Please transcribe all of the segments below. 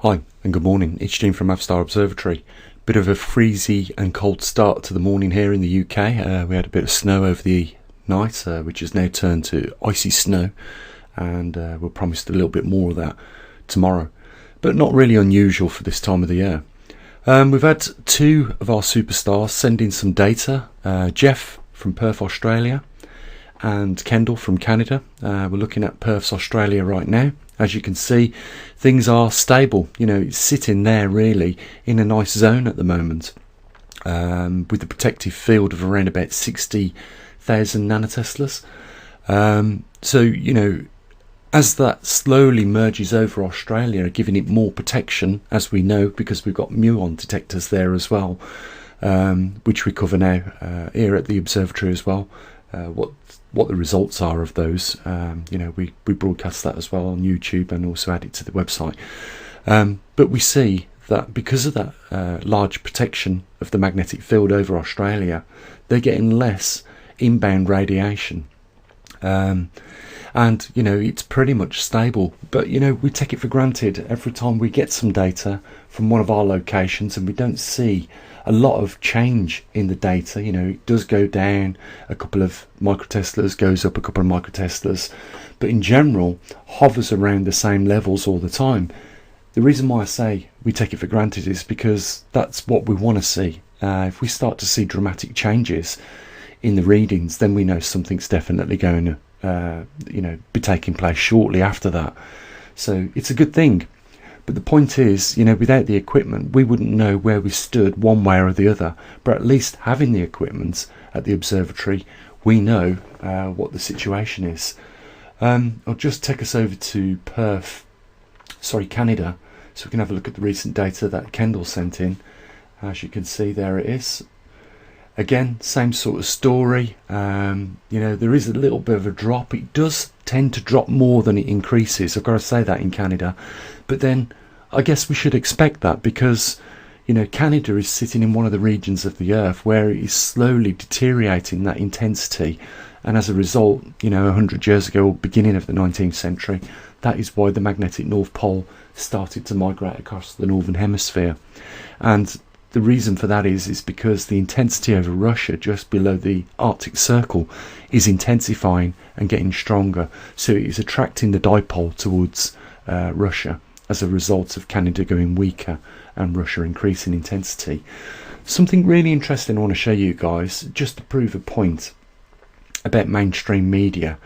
Hi and good morning, it's Gene from Avstar Observatory. Bit of a freezy and cold start to the morning here in the UK. We had a bit of snow over the night, which has now turned to icy snow, and we're promised a little bit more of that tomorrow, but not really unusual for this time of the year. We've had two of our superstars send in some data, Jeff from Perth, Australia, and Kendall from Canada. We're looking at Perth's Australia right now. As you can see, things are stable. It's sitting there really in a nice zone at the moment, with the protective field of around about 60,000 nanoteslas. As that slowly merges over Australia, giving it more protection, as we know, because we've got muon detectors there as well, which we cover now here at the observatory as well. What the results are of those, we broadcast that as well on YouTube and also add it to the website. But we see that because of that large protection of the magnetic field over Australia, they're getting less inbound radiation. And it's pretty much stable, but we take it for granted every time we get some data from one of our locations and we don't see a lot of change in the data. It does go down a couple of microteslas, goes up a couple of microteslas, but in general hovers around the same levels all the time. The reason why I say we take it for granted is because that's what we want to see. If we start to see dramatic changes in the readings, then we know something's definitely going to be taking place shortly after that. So it's a good thing. But the point is, without the equipment, we wouldn't know where we stood one way or the other. But at least having the equipment at the observatory, we know what the situation is. I'll just take us over to Canada, so we can have a look at the recent data that Kendall sent in. As you can see, there it is. Again, same sort of story. There is a little bit of a drop. It does tend to drop more than it increases. I've got to say that in Canada. But then I guess we should expect that because, Canada is sitting in one of the regions of the Earth where it is slowly deteriorating that intensity. And as a result, 100 years ago, or beginning of the 19th century, that is why the magnetic North Pole started to migrate across the Northern Hemisphere. And the reason for that is because the intensity over Russia, just below the Arctic Circle, is intensifying and getting stronger. So it is attracting the dipole towards Russia as a result of Canada going weaker and Russia increasing intensity. Something really interesting I want to show you guys, just to prove a point about mainstream media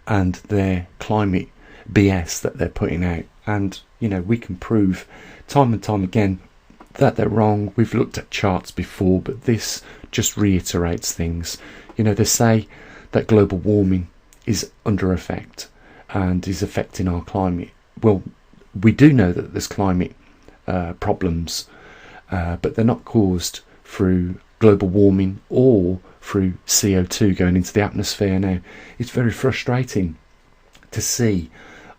and their climate BS that they're putting out. And, we can prove time and time again that they're wrong. We've looked at charts before, but this just reiterates things. They say that global warming is under effect and is affecting our climate. Well, we do know that there's climate problems, but they're not caused through global warming or through CO2 going into the atmosphere. Now, it's very frustrating to see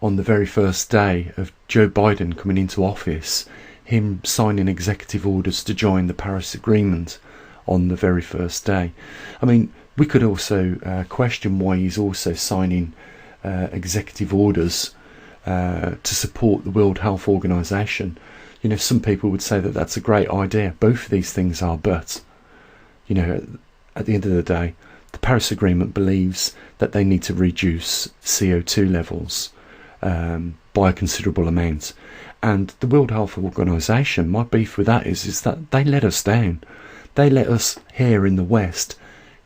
on the very first day of Joe Biden coming into office, him signing executive orders to join the Paris Agreement on the very first day. I mean, we could also question why he's also signing executive orders to support the World Health Organization. Some people would say that that's a great idea. Both of these things are, but at the end of the day, the Paris Agreement believes that they need to reduce CO2 levels by a considerable amount. And the World Health Organization, my beef with that is that they let us down. They let us here in the West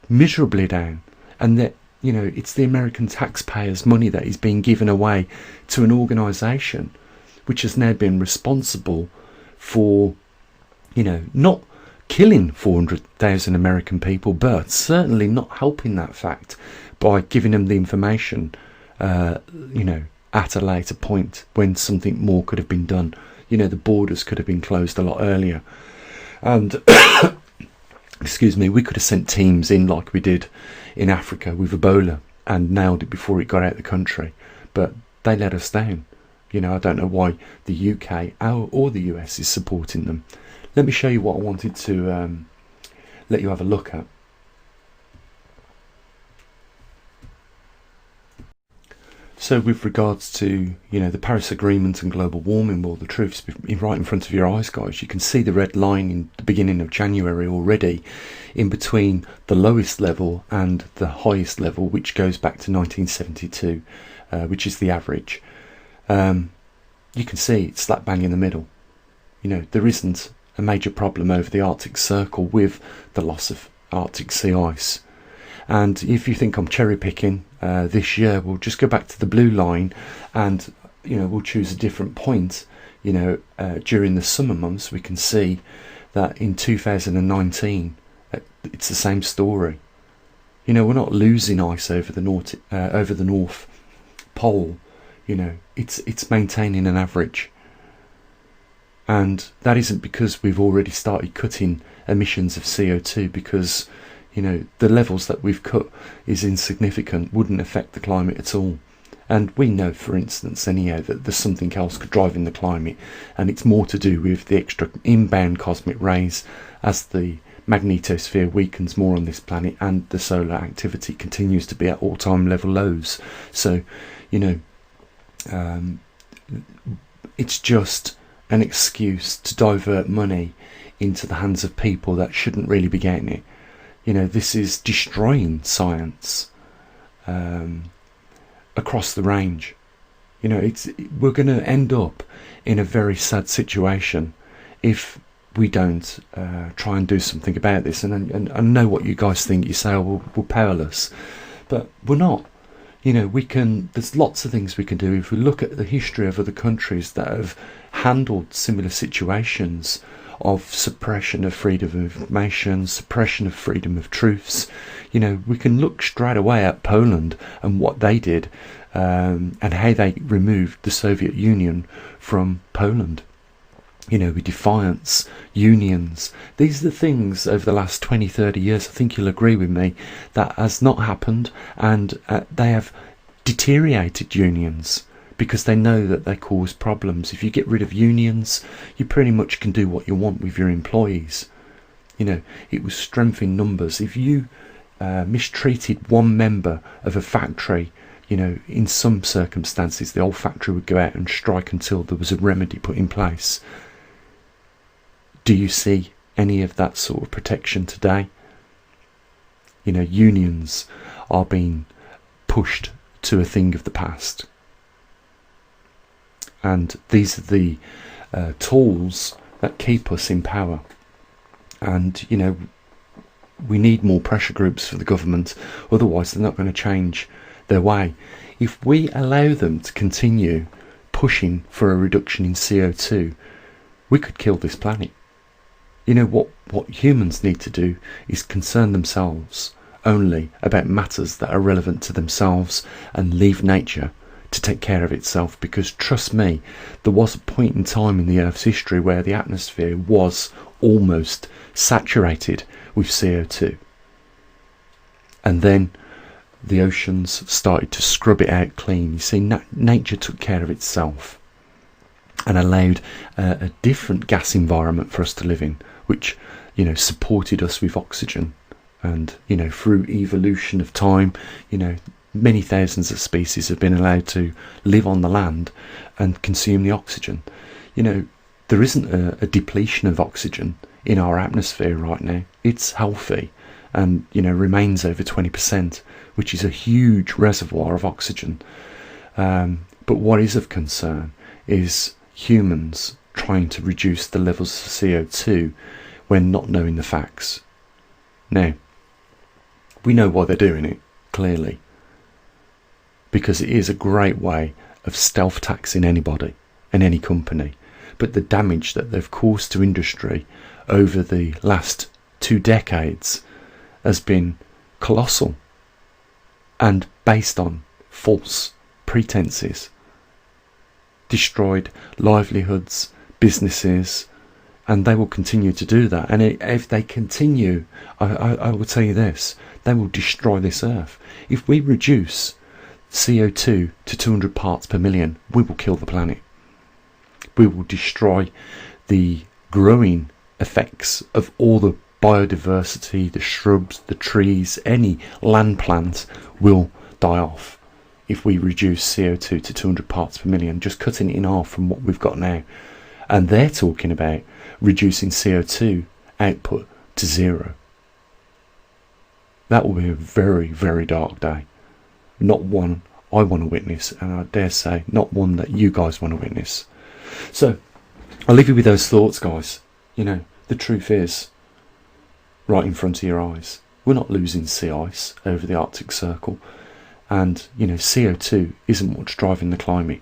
miserably down. And that, it's the American taxpayers' money that is being given away to an organisation which has now been responsible for, not killing 400,000 American people, but certainly not helping that fact by giving them the information, at a later point when something more could have been done. The borders could have been closed a lot earlier. And excuse me, we could have sent teams in like we did in Africa with Ebola and nailed it before it got out of the country. But they let us down. I don't know why the UK or the US is supporting them. Let me show you what I wanted to let you have a look at. So with regards to, the Paris Agreement and global warming, well, the truth's right in front of your eyes, guys. You can see the red line in the beginning of January already, in between the lowest level and the highest level, which goes back to 1972, which is the average. You can see it's slap bang in the middle. There isn't a major problem over the Arctic Circle with the loss of Arctic sea ice. And if you think I'm cherry picking this year, we'll just go back to the blue line, and we'll choose a different point. During the summer months, we can see that in 2019 it's the same story. We're not losing ice over the North Pole. It's maintaining an average, and that isn't because we've already started cutting emissions of CO2, because the levels that we've cut is insignificant, wouldn't affect the climate at all. And we know, for instance, anyhow, that there's something else driving the climate, and it's more to do with the extra inbound cosmic rays as the magnetosphere weakens more on this planet, and the solar activity continues to be at all-time level lows. So, it's just an excuse to divert money into the hands of people that shouldn't really be getting it. This is destroying science across the range. We're going to end up in a very sad situation if we don't try and do something about this. And I know what you guys think. You say, oh, we're powerless, but we're not. There's lots of things we can do. If we look at the history of other countries that have handled similar situations of suppression of freedom of information, suppression of freedom of truths, we can look straight away at Poland and what they did, and how they removed the Soviet Union from Poland. With defiance, unions. These are the things over the last 20, 30 years, I think you'll agree with me, that has not happened, and they have deteriorated unions, because they know that they cause problems. If you get rid of unions, you pretty much can do what you want with your employees. It was strength in numbers. If you mistreated one member of a factory, in some circumstances the whole factory would go out and strike until there was a remedy put in place. Do you see any of that sort of protection today? Unions are being pushed to a thing of the past. And these are the tools that keep us in power. And, we need more pressure groups for the government, otherwise they're not going to change their way. If we allow them to continue pushing for a reduction in CO2, we could kill this planet. What humans need to do is concern themselves only about matters that are relevant to themselves, and leave nature to take care of itself. Because trust me, there was a point in time in the Earth's history where the atmosphere was almost saturated with CO2, and then the oceans started to scrub it out clean. You see, nature took care of itself and allowed a different gas environment for us to live in, which supported us with oxygen. And through evolution of time, many thousands of species have been allowed to live on the land and consume the oxygen. There isn't a depletion of oxygen in our atmosphere right now. It's healthy, and remains over 20%, which is a huge reservoir of oxygen. But what is of concern is humans trying to reduce the levels of CO2 when not knowing the facts. Now, we know why they're doing it, clearly, because it is a great way of stealth taxing anybody and any company. But the damage that they've caused to industry over the last 2 decades has been colossal, and based on false pretenses. Destroyed livelihoods, businesses, and they will continue to do that. And if they continue, I will tell you this, they will destroy this earth. If we reduce CO2 to 200 parts per million, we will kill the planet. We will destroy the growing effects of all the biodiversity, the shrubs, the trees. Any land plant will die off if we reduce CO2 to 200 parts per million, just cutting it in half from what we've got now. And they're talking about reducing CO2 output to 0. That will be a very, very dark day. Not one I want to witness, and I dare say not one that you guys want to witness. So I'll leave you with those thoughts, guys. You know, the truth is right in front of your eyes. We're not losing sea ice over the Arctic Circle, and you know, CO2 isn't what's driving the climate.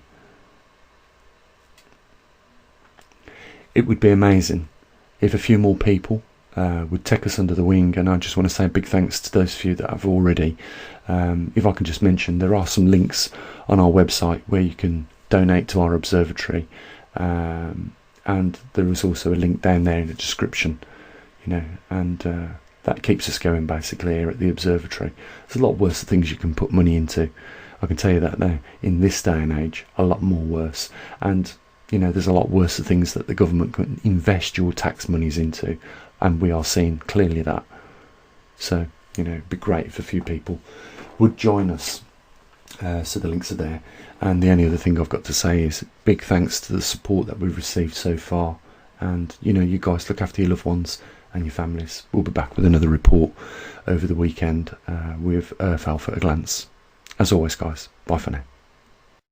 It would be amazing if a few more people would take us under the wing, and I just want to say a big thanks to those few that have already. If I can just mention, there are some links on our website where you can donate to our observatory, and there is also a link down there in the description, you know, and that keeps us going basically here at the observatory. There's a lot worse things you can put money into, I can tell you that now, in this day and age, a lot more worse. And you know, there's a lot worse things that the government can invest your tax monies into, and we are seeing clearly that. So, you know, it'd be great if a few people would join us. So the links are there. And the only other thing I've got to say is big thanks to the support that we've received so far. And, you know, you guys look after your loved ones and your families. We'll be back with another report over the weekend with Earth Alpha at a glance. As always, guys, bye for now.